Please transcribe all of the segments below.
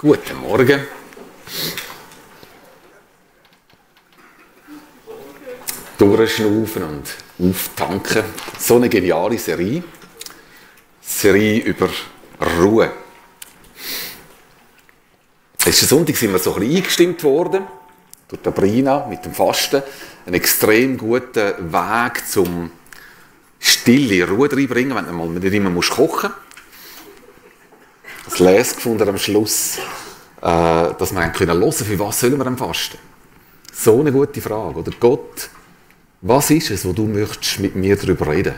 Guten Morgen. Durchschnaufen und auftanken. So eine geniale Serie. Serie über Ruhe. Letzten Sonntag sind wir so ein bisschen eingestimmt worden, durch Sabrina mit dem Fasten. Ein extrem guter Weg zum Stille, Ruhe reinbringen, wenn man nicht immer kochen muss. Das Lesen gefunden am Schluss, dass wir hören können, für was sollen wir denn fasten? So eine gute Frage. Oder Gott, was ist es, wo du möchtest mit mir darüber reden?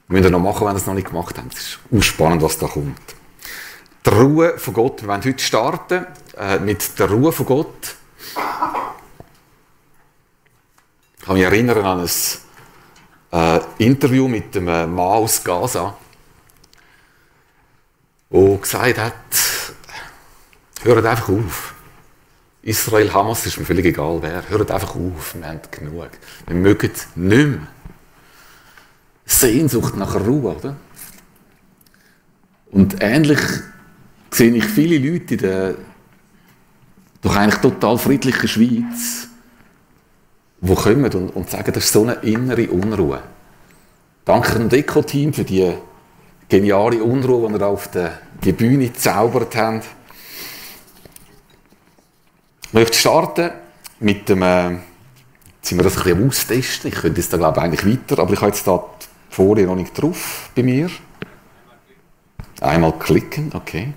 Wir müssen noch machen, wenn wir es noch nicht gemacht haben. Es ist auch spannend, was da kommt. Die Ruhe von Gott. Wir wollen heute starten mit der Ruhe von Gott. Ich kann mich erinnern an ein Interview mit einem Mann aus Gaza, der gesagt hat, hört einfach auf. Israel, Hamas, ist mir völlig egal wer. Hört einfach auf, wir haben genug. Wir mögen nicht mehr. Sehnsucht nach Ruhe, oder? Und ähnlich sehe ich viele Leute in der doch eigentlich total friedlichen Schweiz, die kommen und sagen, das ist so eine innere Unruhe. Danke dem Deko-Team für die geniale Unruhe, die wir auf die Bühne gezaubert haben. Ich möchte starten mit dem, jetzt sind wir das ein bisschen austesten, ich könnte jetzt da glaube ich eigentlich weiter, aber ich habe jetzt da die Folie noch nicht drauf bei mir. Einmal klicken, okay.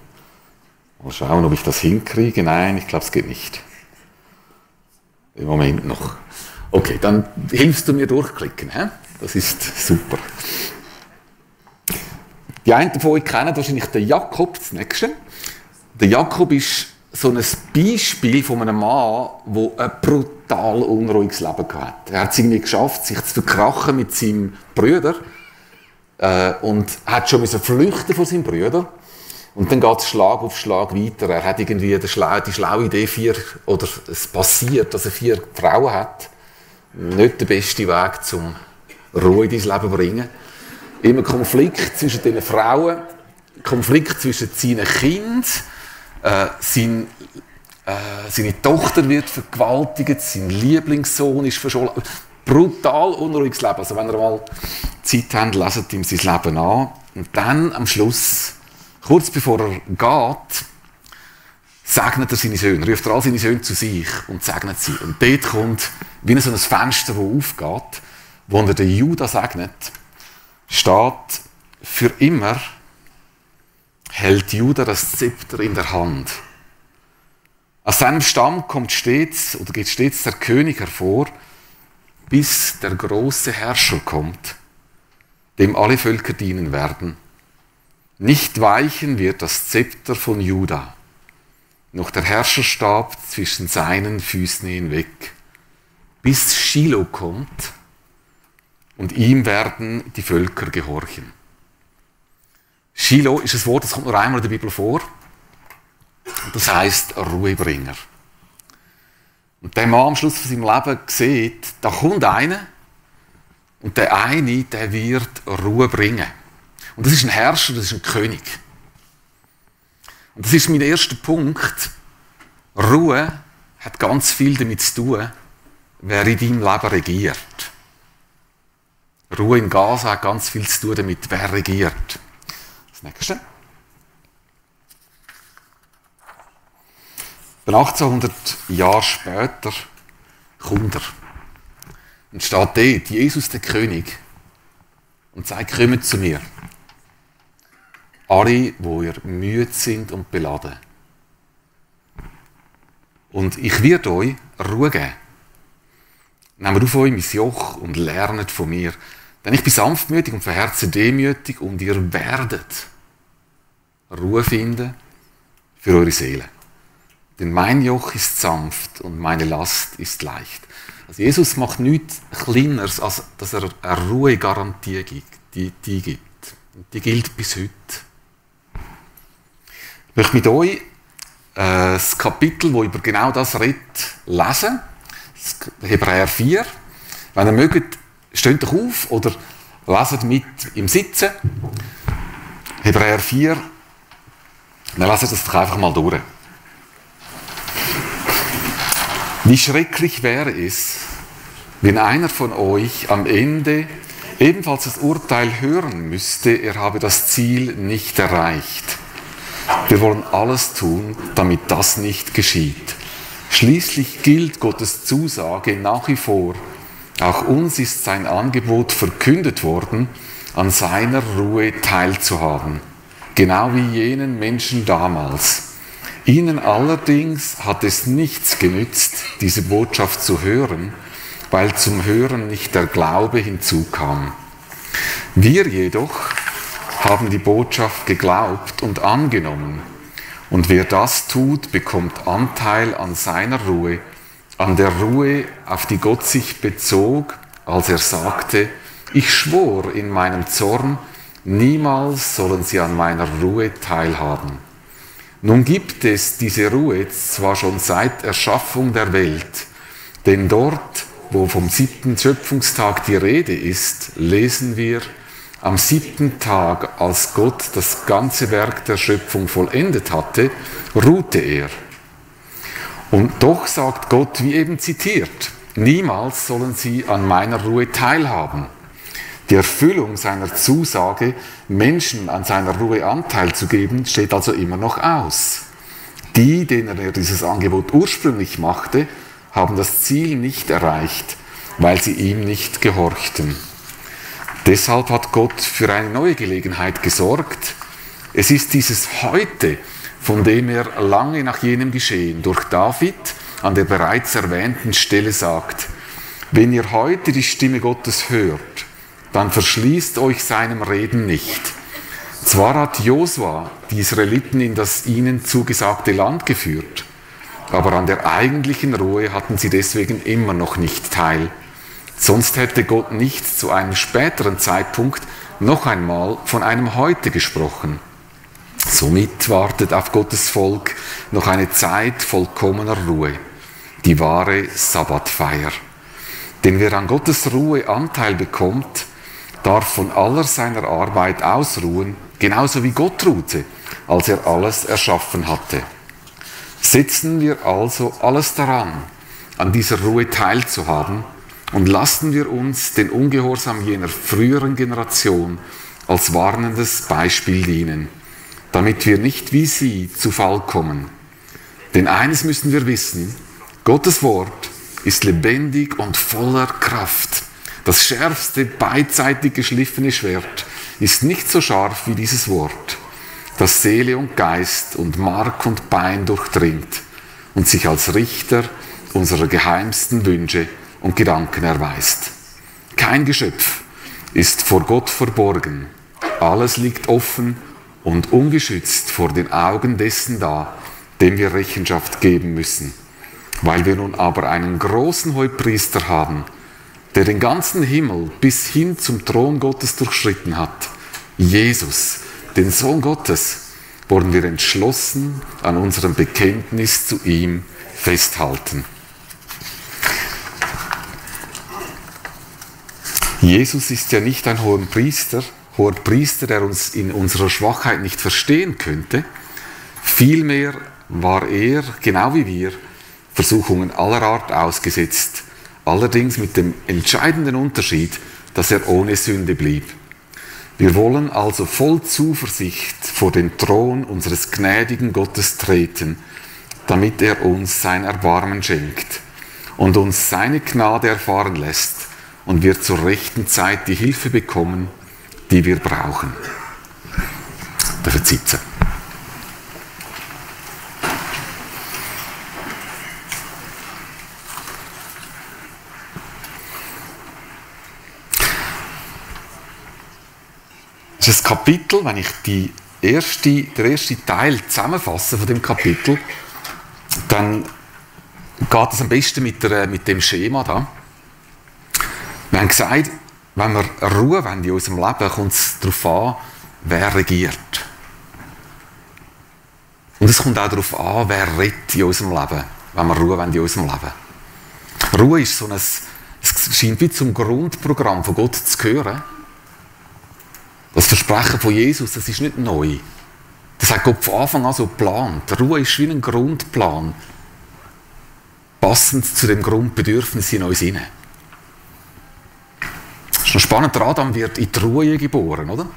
Mal schauen, ob ich das hinkriege. Nein, ich glaube, es geht nicht. Im Moment noch. Okay, dann hilfst du mir durchklicken. He? Das ist super. Die einen von euch kennen wahrscheinlich den Jakob, das nächste. Der Jakob ist so ein Beispiel von einem Mann, der ein brutal unruhiges Leben hatte. Er hat es irgendwie geschafft, sich zu verkrachen mit seinem Bruder und hat schon flüchten von seinem Bruder. Und dann geht es Schlag auf Schlag weiter. Er hat irgendwie die schlaue Idee, es passiert, dass er 4 Frauen hat. Nicht der beste Weg, um Ruhe in dein Leben zu bringen. Immer Konflikt zwischen diesen Frauen, Konflikt zwischen seinen Kindern, seine Tochter wird vergewaltigt, sein Lieblingssohn ist verschollen. Brutal unruhiges Leben. Also wenn ihr mal Zeit habt, leset ihm sein Leben an. Und dann am Schluss, kurz bevor er geht, segnet er seine Söhne, ruft er all seine Söhne zu sich und segnet sie. Und dort kommt wie so ein Fenster, das aufgeht, wo er den Juda segnet, steht, für immer hält Juda das Zepter in der Hand. Aus seinem Stamm geht stets der König hervor, bis der große Herrscher kommt, dem alle Völker dienen werden. Nicht weichen wird das Zepter von Juda, noch der Herrscherstab zwischen seinen Füßen hinweg, bis Shiloh kommt und ihm werden die Völker gehorchen. Shiloh ist ein Wort, das kommt nur einmal in der Bibel vor. Und das heisst Ruhebringer. Und der Mann am Schluss von seinem Leben sieht, da kommt einer und der eine, der wird Ruhe bringen. Und das ist ein Herrscher, das ist ein König. Und das ist mein erster Punkt. Ruhe hat ganz viel damit zu tun, wer in deinem Leben regiert. Ruhe in Gaza hat ganz viel zu tun damit, wer regiert. Das nächste. Dann 1800 Jahre später kommt er. Und steht dort, Jesus der König, und sagt, kommt zu mir. Alle, wo ihr müde sind und beladen. Und ich werde euch Ruhe geben. Nehmt auf euch mein Joch und lernet von mir. Denn ich bin sanftmütig und von Herzen demütig und ihr werdet Ruhe finden für eure Seele. Denn mein Joch ist sanft und meine Last ist leicht. Also Jesus macht nichts Kleineres, als dass er eine Ruhegarantie gibt. Die gibt. Und die gilt bis heute. Ich möchte mit euch das Kapitel, das über genau das redet, lesen. Hebräer 4. Wenn ihr mögt, steht doch auf oder leset mit im Sitzen. Hebräer 4, Dann lassen wir das doch einfach mal durch. Wie schrecklich wäre es, wenn einer von euch am Ende ebenfalls das Urteil hören müsste, er habe das Ziel nicht erreicht. Wir wollen alles tun, damit das nicht geschieht. Schließlich gilt Gottes Zusage nach wie vor. Auch uns ist sein Angebot verkündet worden, an seiner Ruhe teilzuhaben. Genau wie jenen Menschen damals. Ihnen allerdings hat es nichts genützt, diese Botschaft zu hören, weil zum Hören nicht der Glaube hinzukam. Wir jedoch haben die Botschaft geglaubt und angenommen. Und wer das tut, bekommt Anteil an seiner Ruhe, an der Ruhe, auf die Gott sich bezog, als er sagte, ich schwor in meinem Zorn, niemals sollen sie an meiner Ruhe teilhaben. Nun gibt es diese Ruhe zwar schon seit Erschaffung der Welt, denn dort, wo vom 7. Schöpfungstag die Rede ist, lesen wir, am 7. Tag, als Gott das ganze Werk der Schöpfung vollendet hatte, ruhte er. Und doch sagt Gott, wie eben zitiert, niemals sollen sie an meiner Ruhe teilhaben. Die Erfüllung seiner Zusage, Menschen an seiner Ruhe Anteil zu geben, steht also immer noch aus. Die, denen er dieses Angebot ursprünglich machte, haben das Ziel nicht erreicht, weil sie ihm nicht gehorchten. Deshalb hat Gott für eine neue Gelegenheit gesorgt. Es ist dieses Heute, von dem er lange nach jenem Geschehen durch David an der bereits erwähnten Stelle sagt, wenn ihr heute die Stimme Gottes hört, dann verschließt euch seinem Reden nicht. Zwar hat Josua die Israeliten in das ihnen zugesagte Land geführt, aber an der eigentlichen Ruhe hatten sie deswegen immer noch nicht teil. Sonst hätte Gott nicht zu einem späteren Zeitpunkt noch einmal von einem Heute gesprochen. Somit wartet auf Gottes Volk noch eine Zeit vollkommener Ruhe, die wahre Sabbatfeier. Denn wer an Gottes Ruhe Anteil bekommt, darf von aller seiner Arbeit ausruhen, genauso wie Gott ruhte, als er alles erschaffen hatte. Setzen wir also alles daran, an dieser Ruhe teilzuhaben, und lassen wir uns den Ungehorsam jener früheren Generation als warnendes Beispiel dienen, damit wir nicht wie sie zu Fall kommen. Denn eines müssen wir wissen, Gottes Wort ist lebendig und voller Kraft. Das schärfste, beidseitig geschliffene Schwert ist nicht so scharf wie dieses Wort, das Seele und Geist und Mark und Bein durchdringt und sich als Richter unserer geheimsten Wünsche und Gedanken erweist. Kein Geschöpf ist vor Gott verborgen. Alles liegt offen und ungeschützt vor den Augen dessen da, dem wir Rechenschaft geben müssen. Weil wir nun aber einen großen Hohepriester haben, der den ganzen Himmel bis hin zum Thron Gottes durchschritten hat, Jesus, den Sohn Gottes, wollen wir entschlossen an unserem Bekenntnis zu ihm festhalten. Jesus ist ja nicht ein hoher Priester, der uns in unserer Schwachheit nicht verstehen könnte. Vielmehr war er, genau wie wir, Versuchungen aller Art ausgesetzt, allerdings mit dem entscheidenden Unterschied, dass er ohne Sünde blieb. Wir wollen also voll Zuversicht vor den Thron unseres gnädigen Gottes treten, damit er uns sein Erbarmen schenkt und uns seine Gnade erfahren lässt und wir zur rechten Zeit die Hilfe bekommen, die wir brauchen. Der sitzen. Das ist ein Kapitel, wenn ich den ersten Teil zusammenfasse von dem Kapitel, dann geht es am besten mit dem Schema da. Wir haben gesagt, wenn wir Ruhe wollen in unserem Leben, kommt es darauf an, wer regiert. Und es kommt auch darauf an, wer rettet in unserem Leben, wenn wir Ruhe wollen in unserem Leben. Ruhe ist es scheint wie zum Grundprogramm von Gott zu gehören. Das Versprechen von Jesus, das ist nicht neu. Das hat Gott von Anfang an so geplant. Ruhe ist wie ein Grundplan, passend zu dem Grundbedürfnis in uns hinein. Das ist noch spannend, der Adam wird in die Ruhe geboren, oder?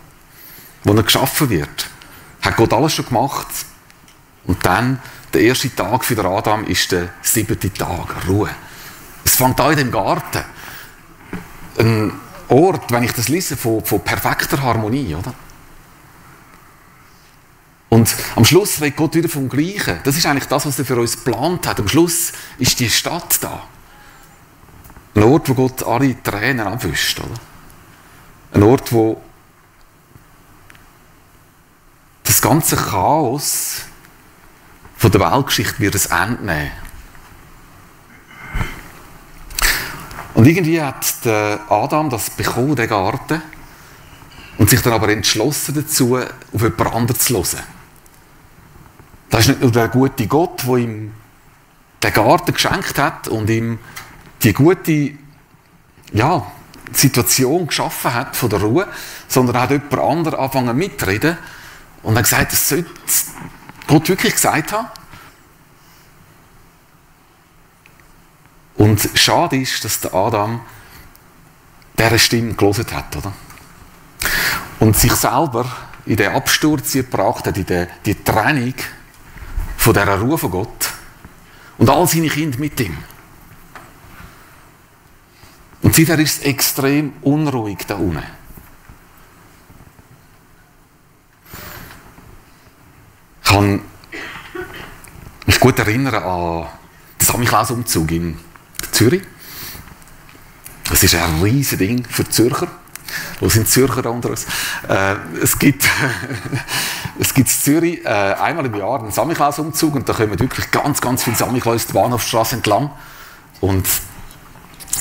Wo er geschaffen wird. Hat Gott alles schon gemacht. Und dann, der erste Tag für den Adam ist der 7. Tag, Ruhe. Es fängt an in dem Garten. Ein Ort, wenn ich das lese, von perfekter Harmonie, oder? Und am Schluss redet Gott wieder vom Gleichen. Das ist eigentlich das, was er für uns geplant hat. Am Schluss ist die Stadt da. Ein Ort, wo Gott alle Tränen abwischt, oder? Ein Ort, wo das ganze Chaos von der Weltgeschichte wird ein Ende nehmen. Und irgendwie hat der Adam das bekommen, den Garten, und sich dann aber entschlossen dazu, auf jemand anderes zu hören. Das ist nicht nur der gute Gott, der ihm den Garten geschenkt hat und ihm die gute Situation geschaffen hat von der Ruhe, sondern hat jemand anderes angefangen mitzureden und hat gesagt, das sollte Gott wirklich gesagt haben. Und schade ist, dass der Adam dieser Stimme gelesen hat, oder? Und sich selber in den Absturz gebracht hat, in die Trennung von dieser Ruhe von Gott. Und all seine Kinder mit ihm. Und seither ist es extrem unruhig da unten. Ich kann mich gut erinnern an den Samichlaus-Umzug in Zürich. Das ist ein riesiges Ding für die Zürcher. Wo sind die Zürcher unter uns? Es gibt in Zürich einmal im Jahr einen Samichlaus-Umzug und da kommen wirklich ganz, ganz viele Samichlaus die Bahnhofstrasse entlang. Und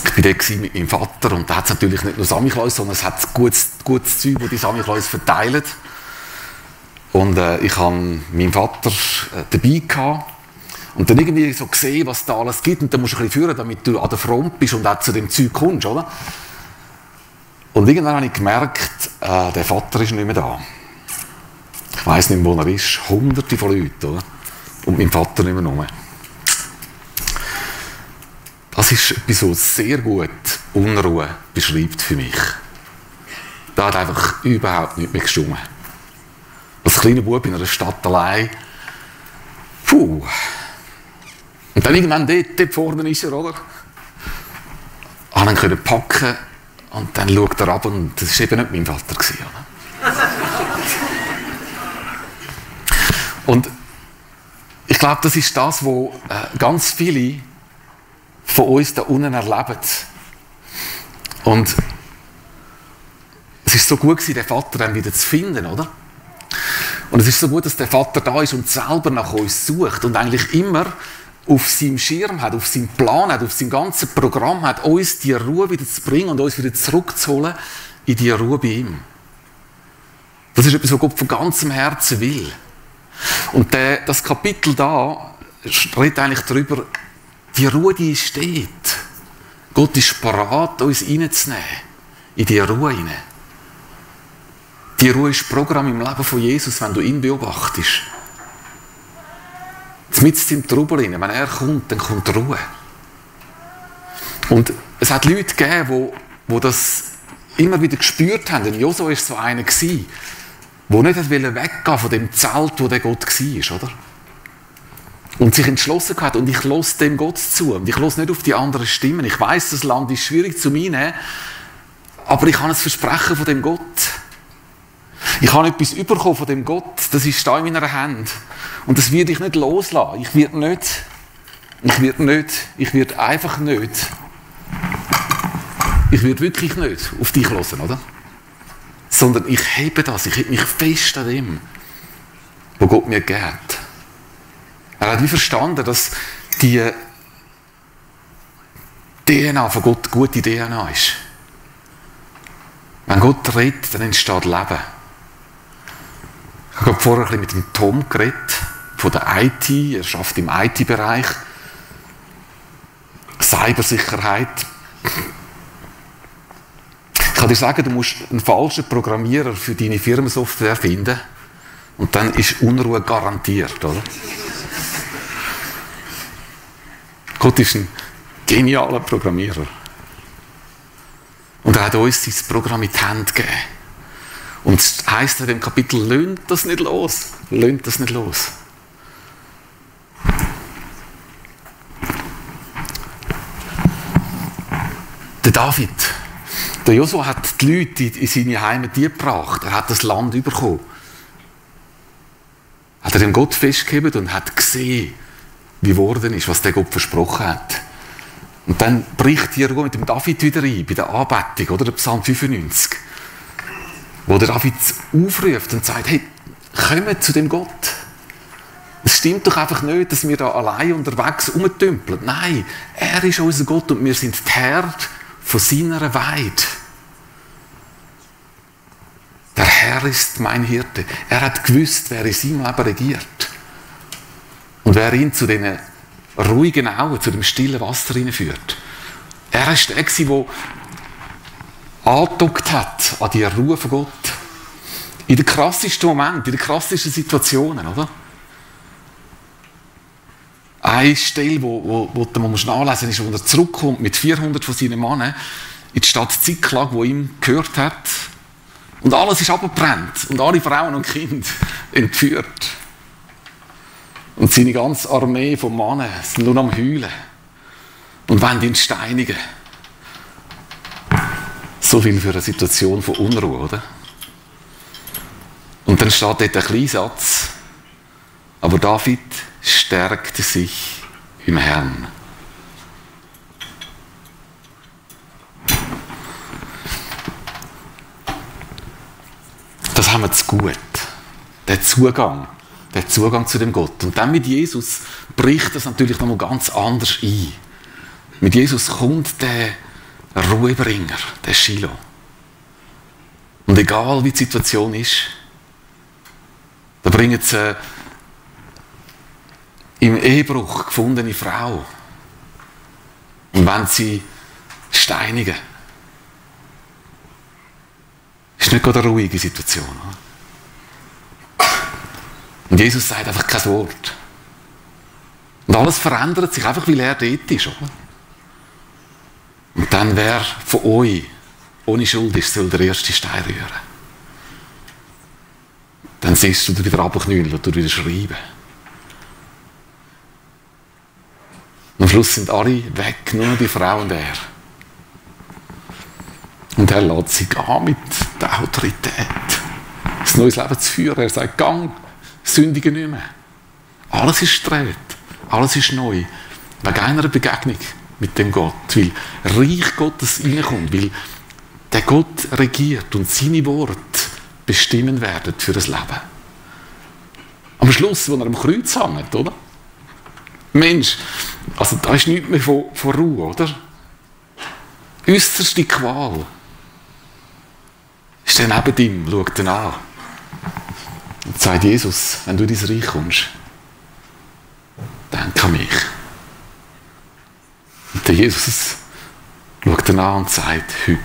ich war dort mit meinem Vater und da hat es natürlich nicht nur Samichlaus, sondern es hat gutes Zeug, das die Samichlaus verteilen. Und ich hatte meinen Vater dabei gehabt und dann irgendwie so gesehen, was da alles gibt. Und dann musst du ein bisschen führen, damit du an der Front bist und auch zu dem Zeug kommst, oder? Und irgendwann habe ich gemerkt, der Vater ist nicht mehr da. Ich weiss nicht, wo er ist. Hunderte von Leuten, oder? Und mein Vater nicht mehr rum. Das ist etwas, was sehr gut Unruhe beschreibt für mich. Da hat einfach überhaupt nicht mehr gestimmt. Als kleiner Bub in einer Stadt allein. Puh. Und dann irgendwann dort vorne ist er, oder? Ich konnte ihn packen und dann schaut er ab und das war eben nicht mein Vater. Oder? Und ich glaube, das ist das, was ganz viele von uns da unten erleben. Und es ist so gut gewesen, den Vater dann wieder zu finden, oder? Und es ist so gut, dass der Vater da ist und selber nach uns sucht und eigentlich immer auf seinem Schirm hat, auf seinem Plan hat, auf seinem ganzen Programm hat, uns die Ruhe wieder zu bringen und uns wieder zurückzuholen in die Ruhe bei ihm. Das ist etwas, was Gott von ganzem Herzen will. Und das Kapitel da redet eigentlich darüber, die Ruhe, die steht. Gott ist bereit, uns reinzunehmen, in die Ruhe hinein. Die Ruhe ist Programm im Leben von Jesus, wenn du ihn beobachtest. Mitten im Trubel hinein, wenn er kommt, dann kommt Ruhe. Und es hat Leute gegeben, die das immer wieder gespürt haben. Und Josua war so einer, der nicht weggehen von dem Zelt, wo der Gott war, oder? Und sich entschlossen hat, und ich höre dem Gott zu. Und ich höre nicht auf die anderen Stimmen. Ich weiss, das Land ist schwierig zu mir, aber ich habe ein Versprechen von dem Gott. Ich habe etwas bekommen von dem Gott, das ist da in meiner Hand. Und das werde ich nicht loslassen. Ich werde einfach nicht. Ich werde wirklich nicht auf dich hören, oder? Sondern ich hebe das, ich hebe mich fest an dem, was Gott mir gibt. Er hat wie verstanden, dass die DNA von Gott eine gute DNA ist. Wenn Gott redet, dann entsteht Leben. Ich habe vorher ein bisschen mit dem Tom geredet, von der IT. Er arbeitet im IT-Bereich. Cybersicherheit. Ich kann dir sagen, du musst einen falschen Programmierer für deine Firmensoftware finden. Und dann ist Unruhe garantiert, oder? Gott ist ein genialer Programmierer. Und er hat uns sein Programm in die Hand gegeben. Und es heisst in dem Kapitel, löhnt das nicht los. Löhnt das nicht los. Der David, der Josua hat die Leute in seine Heimat gebracht. Er hat das Land bekommen. Hat er dem Gott festgegeben und hat gesehen, wie geworden ist, was der Gott versprochen hat. Und dann bricht die Ruhe mit dem David wieder ein, bei der Anbetung, oder der Psalm 95, wo der David aufruft und sagt, hey, kommt zu dem Gott. Es stimmt doch einfach nicht, dass wir da allein unterwegs rumtümpeln. Nein, er ist unser Gott und wir sind die Herde von seiner Weide. Der Herr ist mein Hirte. Er hat gewusst, wer in seinem Leben regiert. Und wer ihn zu diesen ruhigen Augen, zu dem stillen Wasser hineinführt. Er war der, der angedockt hat an die Ruhe von Gott. In den krassesten Momenten, in den krassesten Situationen, oder? Eine Stelle, wo man nachlesen muss, ist, wo er zurückkommt mit 400 von seinen Männern in die Stadt Ziklag, die ihm gehört hat. Und alles ist abgebrannt und alle Frauen und Kinder entführt. Und seine ganze Armee von Männern sind nur am Heulen und wollen ihn steinigen. So viel für eine Situation von Unruhe, oder? Und dann steht dort ein kleiner Satz, aber David stärkte sich im Herrn. Das haben wir zu gut. Der Zugang zu dem Gott. Und dann mit Jesus bricht das natürlich nochmal ganz anders ein. Mit Jesus kommt der Ruhebringer, der Shiloh. Und egal wie die Situation ist, da bringen sie im Ehebruch gefundene Frau und wenn sie steinigen. Ist nicht gerade eine ruhige Situation. Und Jesus sagt einfach kein Wort. Und alles verändert sich einfach, weil er dort ist. Oder? Und dann, wer von euch ohne Schuld ist, soll der erste Stein rühren. Dann siehst du wieder runterknüllen und wieder schreiben. Und am Schluss sind alle weg, nur noch die Frau und er. Und er lässt sie gehen mit der Autorität. Ein neues Leben zu führen. Er sagt, gang, sündige nicht mehr. Alles ist gedreht. Alles ist neu. Wegen einer Begegnung mit dem Gott. Weil Reich Gottes reinkommt. Weil der Gott regiert und seine Worte bestimmen werden für das Leben. Am Schluss, wo er am Kreuz hängt, oder? Mensch, also da ist nichts mehr von Ruhe, oder? Äußerste Qual. Ist der neben ihm, schaut ihn an. Und sagt, Jesus, wenn du in dein Reich kommst, denk an mich. Und der Jesus schaut ihn an und sagt, heute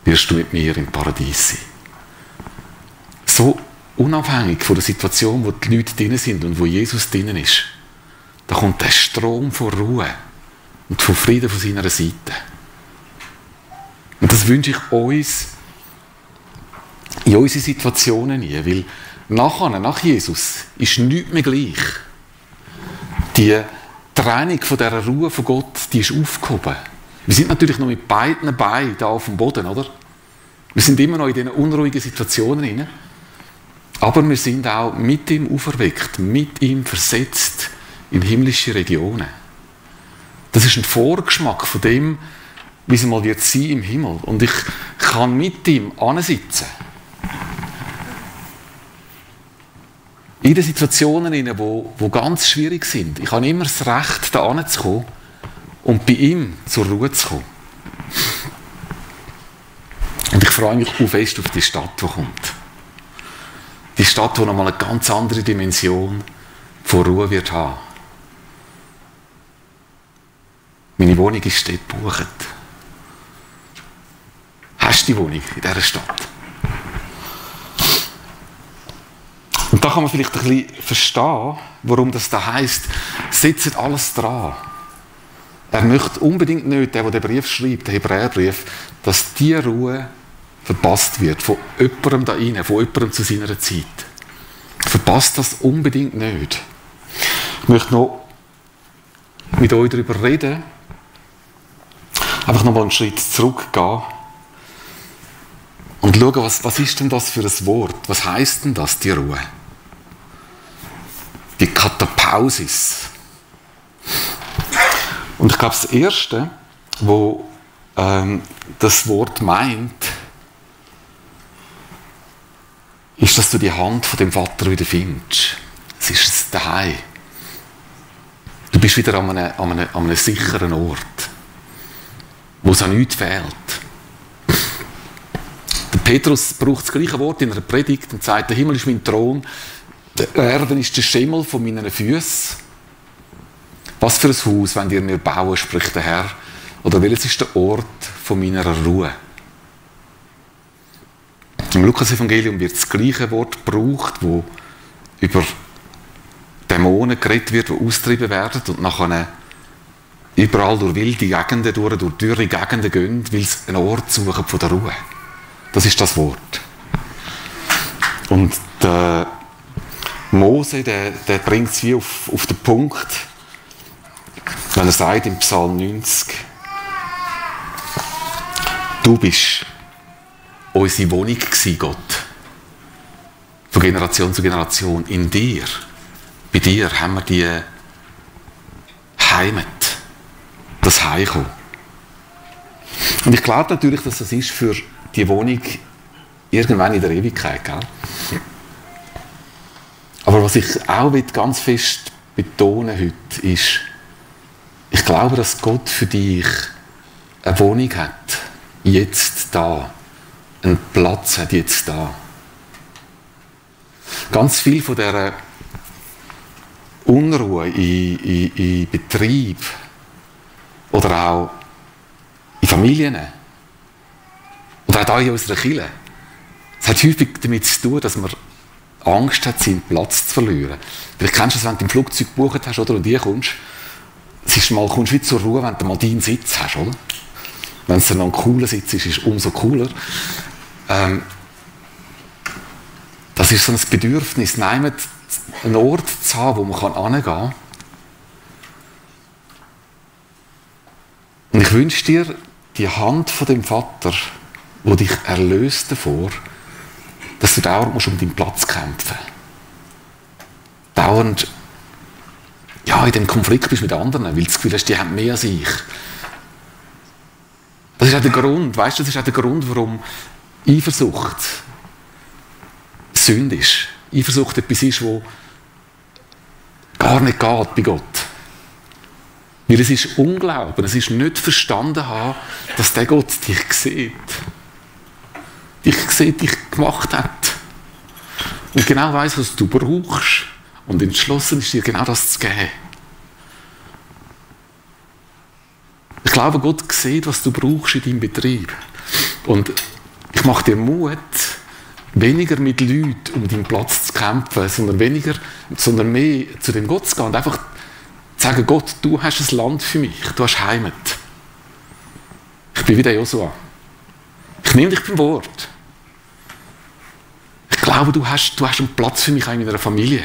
wirst du mit mir im Paradies sein. So unabhängig von der Situation, wo die Leute drin sind und wo Jesus drin ist, da kommt der Strom von Ruhe und von Frieden von seiner Seite. Und das wünsche ich uns in unsere Situationen hier, weil nach Jesus ist nichts mehr gleich. Die Trennung von dieser Ruhe von Gott, die ist aufgehoben. Wir sind natürlich noch mit beiden Beinen da auf dem Boden, oder? Wir sind immer noch in diesen unruhigen Situationen drin. Aber wir sind auch mit ihm auferweckt, mit ihm versetzt in himmlische Regionen. Das ist ein Vorgeschmack von dem, wie es mal wird sein im Himmel. Und ich kann mit ihm ansitzen. In den Situationen, die ganz schwierig sind. Ich habe immer das Recht, da hinzukommen und bei ihm zur Ruhe zu kommen. Und ich freue mich auch fest auf die Stadt, die kommt. Die Stadt, die nochmal eine ganz andere Dimension von Ruhe wird haben. Meine Wohnung ist dort gebucht. Hast du die Wohnung in dieser Stadt? Und da kann man vielleicht ein bisschen verstehen, warum das da heisst, setzt alles dran. Er möchte unbedingt nicht, der den Brief schreibt, den Hebräerbrief, dass die Ruhe verpasst wird, von jemandem da rein, von jemandem zu seiner Zeit. Verpasst das unbedingt nicht. Ich möchte noch mit euch darüber reden, einfach noch mal einen Schritt zurückgehen und schauen, was ist denn das für ein Wort? Was heisst denn das, die Ruhe? Die Katapausis. Und ich glaube, das Erste, wo das Wort meint, ist, dass du die Hand von dem Vater wieder findest. Es ist es daheim. Du bist wieder an einem sicheren Ort, wo es an nichts fehlt. Der Petrus braucht das gleiche Wort in einer Predigt und sagt, der Himmel ist mein Thron, der Erde ist der Schimmel von meinen Füßen. Was für ein Haus wollt ihr mir bauen, spricht der Herr. Oder welches ist der Ort von meiner Ruhe? Im Lukas-Evangelium wird das gleiche Wort gebraucht, wo über Dämonen geredet wird, die austrieben werden und nachher überall durch wilde Gegenden, durch dürre Gegenden gehen, weil sie einen Ort suchen von der Ruhe. Das ist das Wort. Und der Mose, der bringt es wie auf den Punkt, wenn er sagt im Psalm 90, du bist unsere Wohnung gewesen, Gott. Von Generation zu Generation. In dir, bei dir haben wir die Heimat, das Heimkommen. Und ich glaube natürlich, dass das ist für die Wohnung irgendwann in der Ewigkeit, gell? Aber was ich auch ganz fest betonen heute ist, ich glaube, dass Gott für dich eine Wohnung hat, jetzt da, einen Platz hat jetzt da. Ganz viel von dieser Unruhe in Betrieb oder auch in Familien oder auch hier in unserer Kirche, es hat häufig damit zu tun, dass man Angst hat, seinen Platz zu verlieren. Vielleicht kennst du es, wenn du im Flugzeug gebucht hast oder, und hier kommst, kommst du wieder zur Ruhe, wenn du mal deinen Sitz hast, oder? Wenn es dann noch ein cooler Sitz ist, ist es umso cooler. Das ist so ein Bedürfnis, einen Ort zu haben, wo man hingehen kann. Und ich wünsche dir die Hand von dem Vater, der dich erlöst davor, dass du dauernd um deinen Platz kämpfen musst. Dauernd in dem Konflikt bist mit anderen, weil du das Gefühl hast, die haben mehr als ich. Das ist auch der Grund, weißt du, das ist auch der Grund, warum Eifersucht Sünde ist. Eifersucht etwas ist, wo gar nicht geht bei Gott. Weil es ist Unglauben, es ist nicht verstanden haben, dass der Gott dich sieht. Dich sieht, dich gemacht hat. Und genau weiss, was du brauchst. Und entschlossen ist dir genau das zu geben. Ich glaube, Gott sieht, was du brauchst in deinem Betrieb. Und ich mache dir Mut, weniger mit Leuten um deinen Platz zu kämpfen, sondern mehr zu dem Gott zu gehen und einfach zu sagen, Gott, du hast ein Land für mich, du hast Heimat. Ich bin wie der Josua. Ich nehme dich beim Wort. Ich glaube, du hast einen Platz für mich auch in meiner Familie.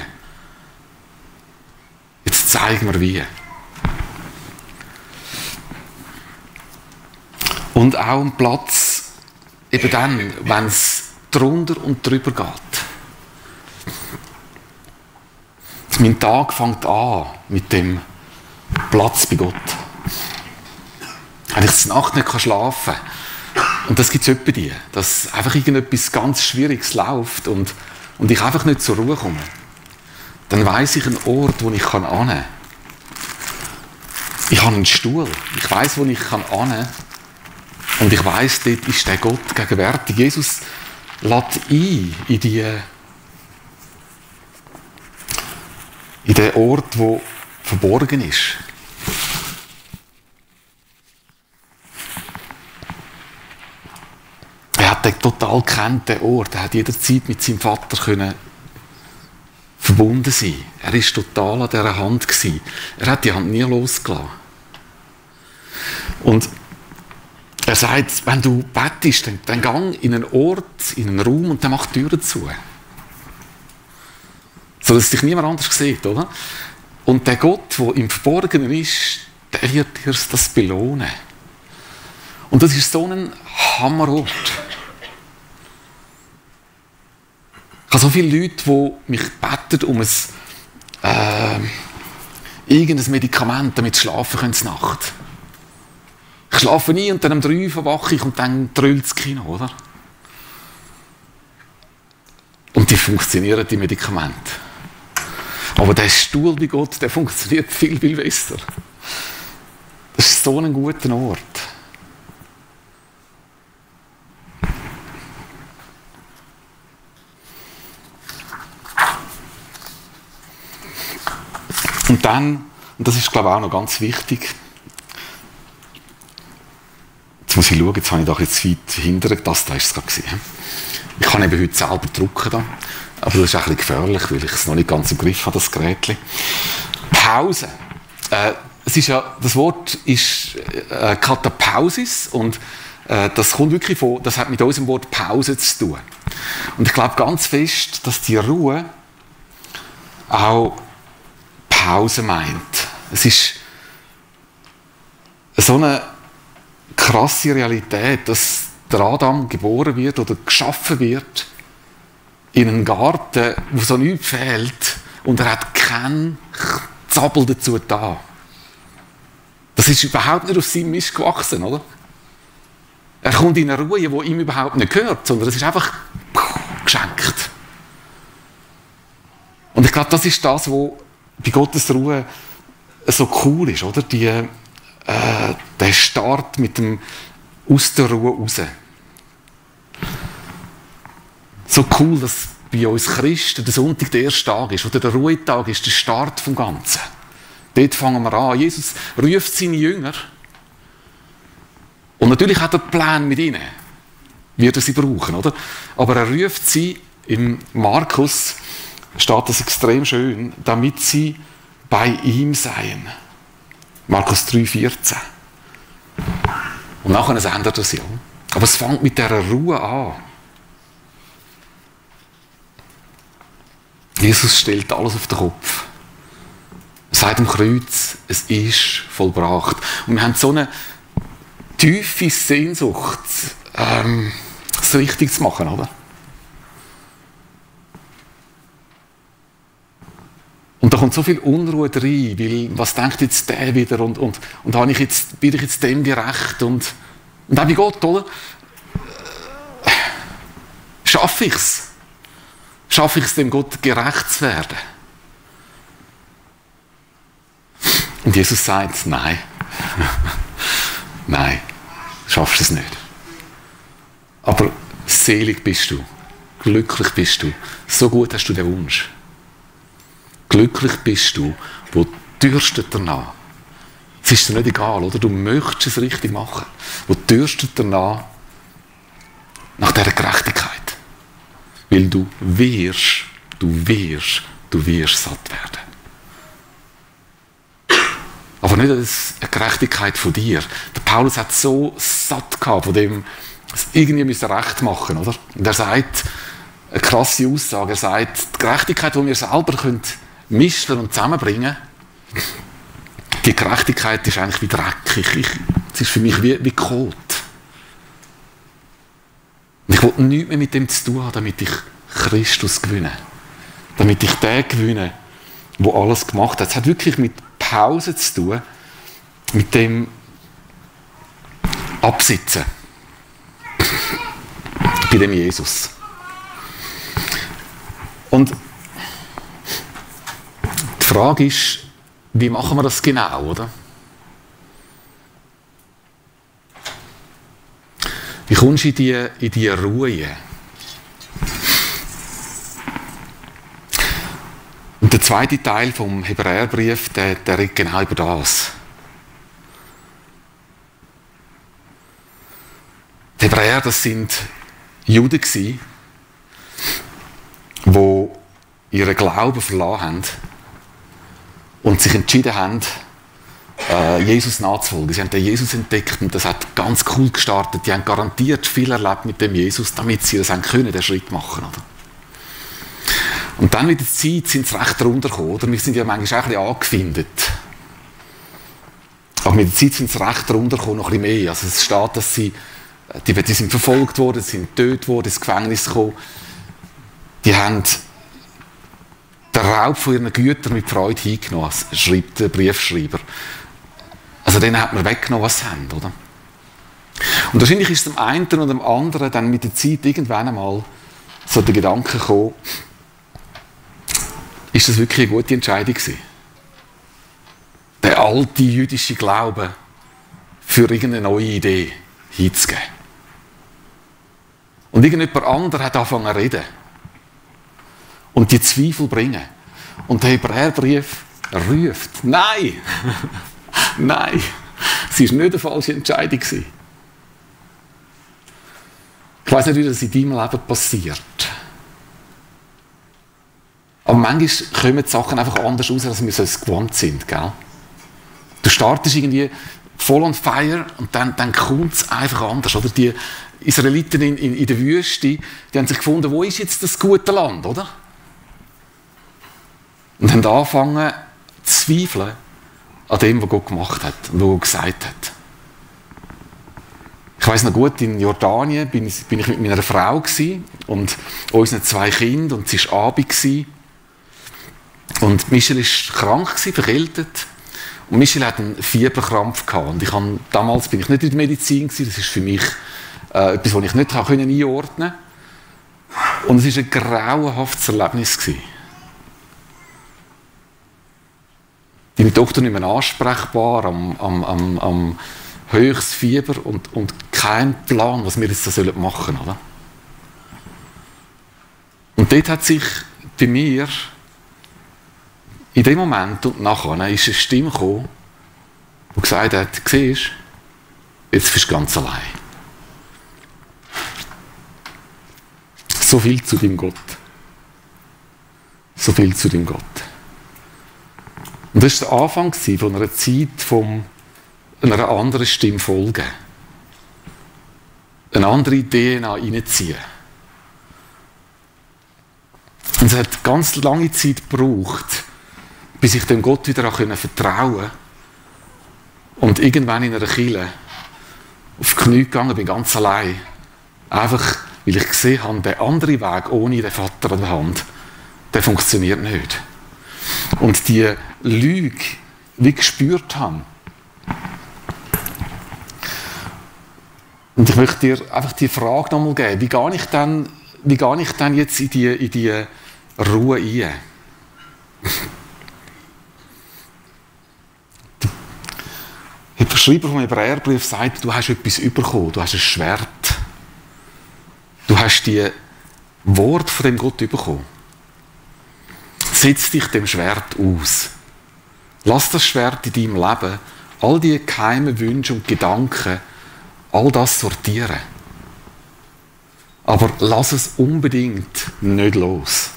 Jetzt zeig mir wie. Und auch einen Platz eben dann, wenn es drunter und drüber geht. Mein Tag fängt an mit dem Platz bei Gott. Wenn ich die Nacht nicht schlafen kann, und das gibt es etwa die, dass einfach irgendetwas ganz Schwieriges läuft und ich einfach nicht zur Ruhe komme, dann weiss ich einen Ort, wo ich hin kann. Ich habe einen Stuhl, ich weiss, wo ich hin kann. Und ich weiss, dort ist der Gott gegenwärtig. Jesus lädt ein in den Ort, der verborgen ist. Er hat den total gekannt, den Ort. Er hat jederzeit mit seinem Vater können verbunden sein. Er war total an dieser Hand gewesen. Er hat die Hand nie losgelassen. Und er sagt, wenn du bettest, dann gang in einen Ort, in einen Raum und dann mach die Türen zu. So dass dich niemand anders sieht, oder? Und der Gott, der im Verborgenen ist, der wird dir das belohnen. Und das ist so ein Hammerort. Ich habe so viele Leute, die mich beten um irgendein Medikament, damit sie schlafen können Nacht. Ich schlafe nie und dann um 3 Uhr wache ich und dann dröhlt das Kino, oder? Und die funktionieren, die Medikamente. Aber der Stuhl bei Gott, der funktioniert viel, viel besser. Das ist so ein guter Ort. Und dann, und das ist glaube ich auch noch ganz wichtig, jetzt muss ich schauen, jetzt habe ich da jetzt weit hinter, das da ist es gerade gewesen. Ich kann eben heute selber drucken da, aber das ist ein bisschen gefährlich, weil ich es noch nicht ganz im Griff habe, das Gerät. Pause. Es ist ja, das Wort ist Katapausis und das kommt wirklich von, das hat mit unserem Wort Pause zu tun. Und ich glaube ganz fest, dass die Ruhe auch Pause meint. Es ist so eine krasse Realität, dass der Adam geboren wird oder geschaffen wird in einem Garten, wo so nichts fehlt und er hat keinen Zappel dazu da. Das ist überhaupt nicht aus seinem Mist gewachsen, oder? Er kommt in eine Ruhe, die ihm überhaupt nicht gehört, sondern es ist einfach geschenkt. Und ich glaube, das ist das, was bei Gottes Ruhe so cool ist, oder? Der Start mit dem aus der Ruhe raus. So cool, dass bei uns Christen der Sonntag der erste Tag ist, oder der Ruhetag ist der Start vom Ganzen. Dort fangen wir an. Jesus ruft seine Jünger. Und natürlich hat er Pläne mit ihnen. Wird er sie brauchen, oder? Aber er ruft sie, im Markus steht das extrem schön, damit sie bei ihm seien. Markus 3,14. Und nachher ändert er sie. Aber es fängt mit dieser Ruhe an. Jesus stellt alles auf den Kopf. Er sagt am Kreuz, es ist vollbracht. Und wir haben so eine tiefe Sehnsucht, es richtig zu machen, oder? Und da kommt so viel Unruhe rein, weil was denkt jetzt der wieder und bin ich jetzt dem gerecht und auch bei Gott, oder? Schaffe ich es? Schaffe ich es, dem Gott gerecht zu werden? Und Jesus sagt, nein. Nein, schaffst du es nicht. Aber selig bist du, glücklich bist du, so gut hast du den Wunsch. Glücklich bist du, wo dürstet danach. Es ist dir nicht egal, oder? Du möchtest es richtig machen. Wo dürstet danach nach dieser Gerechtigkeit. Weil du wirst satt werden. Aber nicht eine Gerechtigkeit von dir. Der Paulus hat so satt gehabt, von dem es irgendwie recht machen müssen, oder? Und er sagt, eine krasse Aussage, er sagt, die Gerechtigkeit, die wir selber mischen und zusammenbringen können, die Gerechtigkeit ist eigentlich wie dreckig. Es ist für mich wie Kot. Und ich will nichts mehr mit dem zu tun haben, damit ich Christus gewinne. Damit ich den gewinne, der alles gemacht hat. Es hat wirklich mit Pause zu tun, mit dem Absitzen. Bei dem Jesus. Und die Frage ist, wie machen wir das genau, oder? Wie kommst du in die Ruhe? Und der zweite Teil vom Hebräerbrief, der redet genau über das. Die Hebräer, das sind Juden gsi, die ihren Glauben verlassen haben und sich entschieden haben, Jesus nachzufolgen. Sie haben den Jesus entdeckt und das hat ganz cool gestartet. Die haben garantiert viel erlebt mit dem Jesus, damit sie das können, den Schritt machen. Oder? Und dann mit der Zeit sind sie recht runtergekommen. Oder? Wir sind ja manchmal auch ein bisschen angefindet. Aber mit der Zeit sind sie recht runtergekommen, noch ein bisschen mehr. Also es steht, dass die sind verfolgt worden, sind getötet worden, ins Gefängnis gekommen. Die haben den Raub von ihren Gütern mit Freude hingenommen, schreibt der Briefschreiber. Also denen hat man weggenommen, was sie haben, oder? Und wahrscheinlich ist es dem einen und dem anderen dann mit der Zeit irgendwann einmal so der Gedanke gekommen, ist das wirklich eine gute Entscheidung gewesen? Der alte jüdische Glaube für irgendeine neue Idee hinzugeben. Und irgendjemand anderer hat angefangen zu reden. Und die Zweifel bringen. Und der Hebräerbrief ruft, nein, nein, es war nicht eine falsche Entscheidung. Ich weiss nicht, wie das in deinem Leben passiert. Aber manchmal kommen die Sachen einfach anders raus, als wir es gewohnt sind. Gell? Du startest irgendwie voll on fire und dann kommt es einfach anders. Oder? Die Israeliten in der Wüste, die haben sich gefunden, wo ist jetzt das gute Land, oder? Und haben angefangen zu zweifeln an dem, was Gott gemacht hat und was Gott gesagt hat. Ich weiss noch gut, in Jordanien bin ich mit meiner Frau und unseren 2 Kindern und es war Abend. Und Michel war krank, verkältet. Und Michel hatte einen Fieberkrampf gehabt. Und damals bin ich nicht in der Medizin, das ist für mich etwas, was ich nicht einordnen konnte. Und es war ein grauenhaftes Erlebnis. Deine Tochter nicht mehr ansprechbar, am höchstes Fieber und kein Plan, was wir jetzt da machen sollen. Oder? Und dort hat sich bei mir in dem Moment und nachher ist eine Stimme gekommen, die gesagt hat, siehst du, jetzt bist du ganz allein. So viel zu deinem Gott. So viel zu deinem Gott. Und das war der Anfang von einer Zeit einer anderen Stimme folgen. Eine andere DNA reinziehen. Und es hat ganz lange Zeit gebraucht, bis ich dem Gott wieder vertrauen konnte. Und irgendwann in einer Kirche auf die Knie gegangen bin, ganz allein. Einfach, weil ich gesehen habe, der andere Weg ohne den Vater an der Hand, der funktioniert nicht. Und die Lüge wie gespürt habe. Und ich möchte dir einfach die Frage nochmal geben, wie gehe ich dann jetzt in die Ruhe ein? Der Schreiber vom Hebräerbrief sagt, du hast etwas bekommen, du hast ein Schwert. Du hast die Worte von dem Gott bekommen. Setz dich dem Schwert aus. Lass das Schwert in deinem Leben all die geheimen Wünsche und Gedanken, all das sortieren. Aber lass es unbedingt nicht los.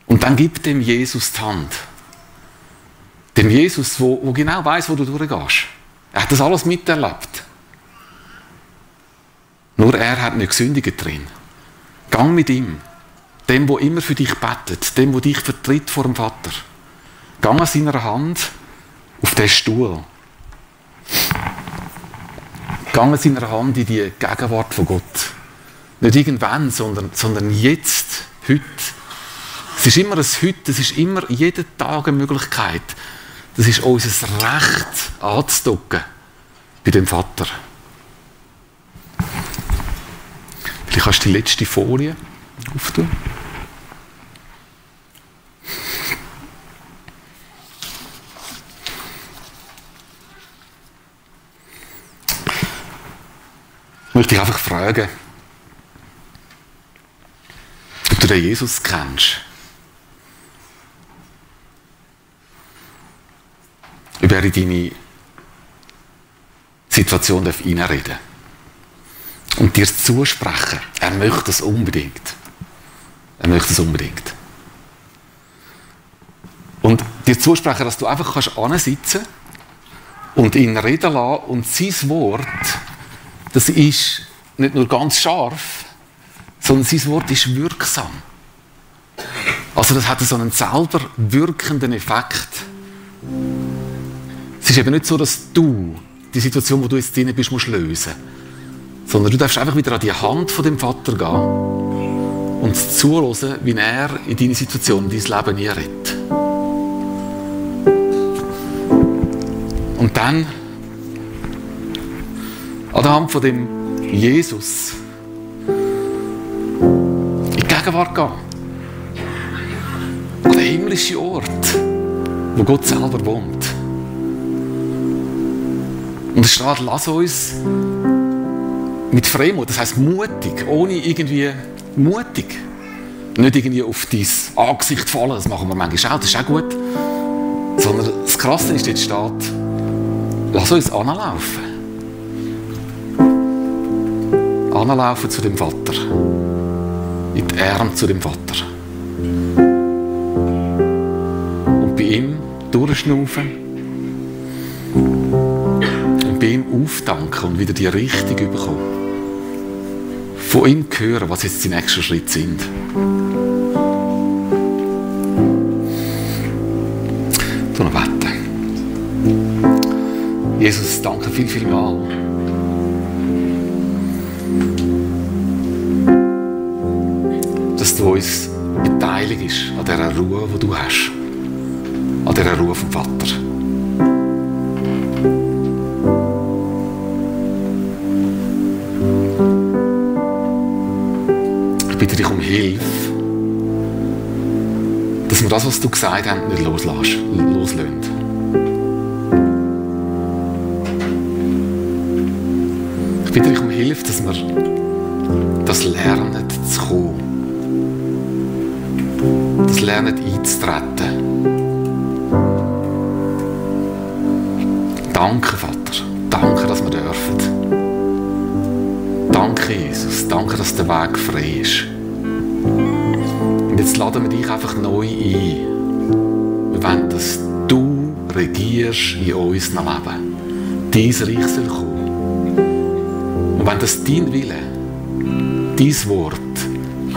Und dann gib dem Jesus die Hand. Dem Jesus, der genau weiss, wo du durchgehst. Er hat das alles miterlebt. Nur er hat nicht gesündigt drin. Gang mit ihm. Dem, der immer für dich betet. Dem, der dich vertritt vor dem Vater. Gang an seiner Hand auf den Stuhl. Gang an seiner Hand in die Gegenwart von Gott. Nicht irgendwann, sondern jetzt, heute. Es ist immer ein Heute, es ist immer jeden Tag eine Möglichkeit. Das ist unser Recht, anzudocken bei dem Vater. Vielleicht kannst du die letzte Folie auftun. Ich möchte dich einfach fragen, ob du den Jesus kennst. Ob er in deine Situation hineinreden darf. Und dir zusprechen. Er möchte das unbedingt. Er möchte es unbedingt. Und dir zusprechen, dass du einfach ansitzen kannst und ihn reden lassen und sein Wort, das ist nicht nur ganz scharf, sondern sein Wort ist wirksam. Also das hat so einen selber wirkenden Effekt. Es ist eben nicht so, dass du die Situation, wo du jetzt drin bist, musst lösen, sondern du darfst einfach wieder an die Hand von dem Vater gehen und zuhören, wie er in deine Situation, in dein Leben einredet. Und dann an der Hand von dem Jesus in die Gegenwart gehen. An den himmlischen Ort, wo Gott selber wohnt. Und es steht, lass uns mit Freimut, das heisst mutig, ohne irgendwie mutig, nicht irgendwie auf dein Angesicht fallen, das machen wir manchmal auch, das ist auch gut, sondern das Krasse ist, jetzt steht, lass uns anlaufen. Anlaufen zu dem Vater. In die Arme zu dem Vater. Und bei ihm durchschnaufen. Und bei ihm aufdanken und wieder die Richtung bekommen. Von ihm hören, was jetzt die nächsten Schritte sind. Du noch beten. Jesus, danke viel, viel mal. Dass du uns beteiligst an dieser Ruhe, die du hast. An dieser Ruhe vom Vater. Ich bitte dich um Hilfe, dass wir das, was du gesagt hast, nicht loslassen. Ich bitte dich um Hilfe, dass wir das lernen zu kommen. Das lernen einzutreten. Danke, Vater. Danke, dass wir dürfen. Danke, Jesus. Danke, dass der Weg frei ist. Und jetzt laden wir dich einfach neu ein. Wir wollen, dass du regierst in unserem Leben. Dein Reich soll kommen. Und wenn das dein Wille, dein Wort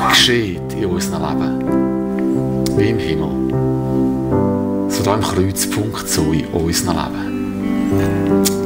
geschieht in unserem Leben, wie im Himmel, so da im Kreuzpunkt so in unserem Leben.